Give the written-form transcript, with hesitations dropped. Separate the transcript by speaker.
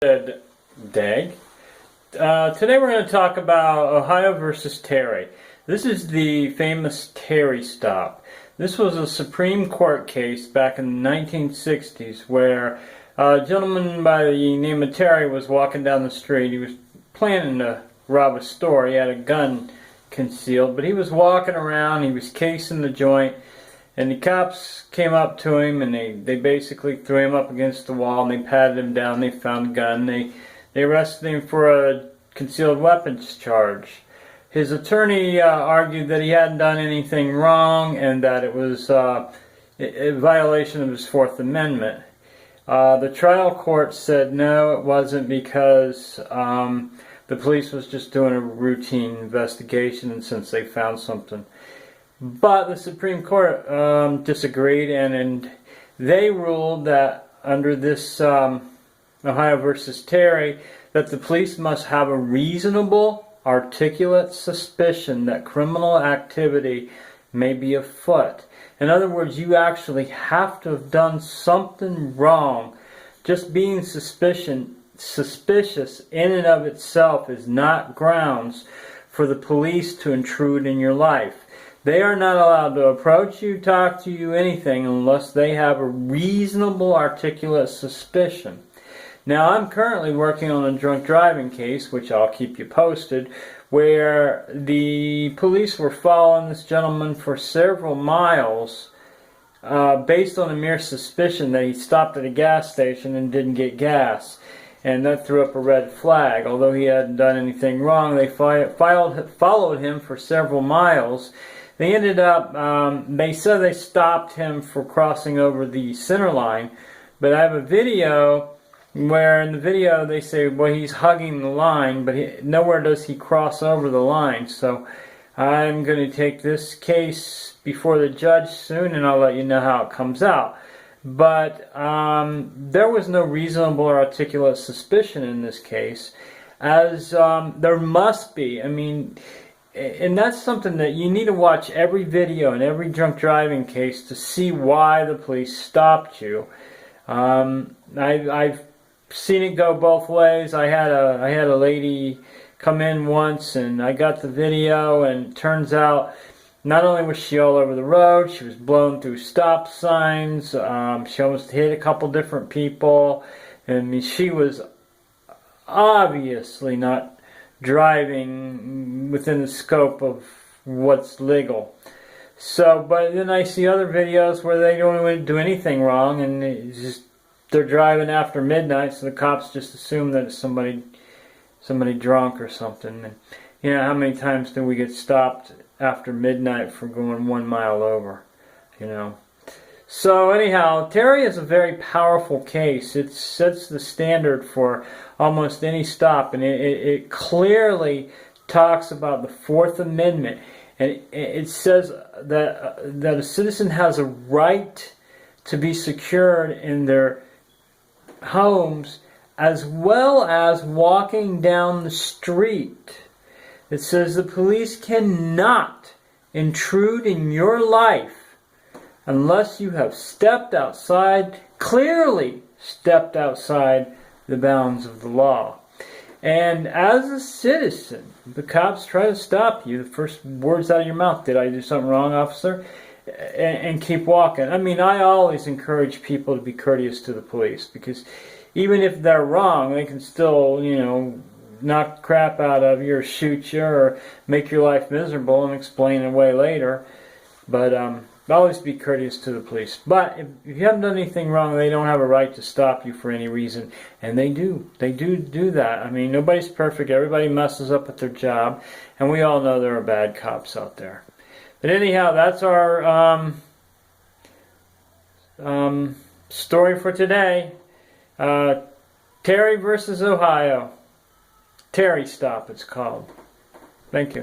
Speaker 1: Good day. Today we're going to talk about Ohio versus Terry. This is the famous Terry stop. This was a Supreme Court case back in the 1960s where a gentleman by the name of Terry was walking down the street. He was planning to rob a store. He had a gun concealed, but he was walking around. He was casing the joint. And the cops came up to him and they basically threw him up against the wall and they patted him down. They found a gun. They arrested him for a concealed weapons charge. His attorney argued that he hadn't done anything wrong and that it was a violation of his Fourth Amendment. The trial court said no, it wasn't, because the police was just doing a routine investigation, and since they found something. But the Supreme Court disagreed, and they ruled that under this Ohio versus Terry, that the police must have a reasonable, articulate suspicion that criminal activity may be afoot. In other words, you actually have to have done something wrong. Just being suspicious in and of itself is not grounds for the police to intrude in your life. They are not allowed to approach you, talk to you, anything, unless they have a reasonable, articulate suspicion. Now, I'm currently working on a drunk driving case, which I'll keep you posted, where the police were following this gentleman for several miles based on a mere suspicion that he stopped at a gas station and didn't get gas. And that threw up a red flag. Although he hadn't done anything wrong, they followed him for several miles. They ended up, they said they stopped him for crossing over the center line, but I have a video where in the video they say, well, he's hugging the line, but nowhere does he cross over the line. So I'm going to take this case before the judge soon, and I'll let you know how it comes out. But there was no reasonable or articulate suspicion in this case, as there must be. I mean, and that's something that you need to watch every video and every drunk driving case to see why the police stopped you. I've seen it go both ways. I had a lady come in once, and I got the video, and it turns out not only was she all over the road, she was blown through stop signs. She almost hit a couple different people. I mean, she was obviously not driving within the scope of what's legal. So, but then I see other videos where they don't even do anything wrong, and they're driving after midnight, so the cops just assume that it's somebody drunk or something. And you know, how many times do we get stopped after midnight for going 1 mile over? You know. So anyhow, Terry is a very powerful case. It sets the standard for almost any stop, and it clearly talks about the Fourth Amendment, and it says that a citizen has a right to be secured in their homes as well as walking down the street. It says the police cannot intrude in your life unless you have clearly stepped outside the bounds of the law. And as a citizen, the cops try to stop you. The first words out of your mouth, did I do something wrong, officer? And keep walking. I mean, I always encourage people to be courteous to the police, because even if they're wrong, they can still, you know, knock the crap out of you or shoot you or make your life miserable and explain it away later. But always be courteous to the police. But if you haven't done anything wrong, they don't have a right to stop you for any reason. And they do. They do that. I mean, nobody's perfect. Everybody messes up at their job. And we all know there are bad cops out there. But anyhow, that's our story for today. Terry versus Ohio. Terry stop, it's called. Thank you.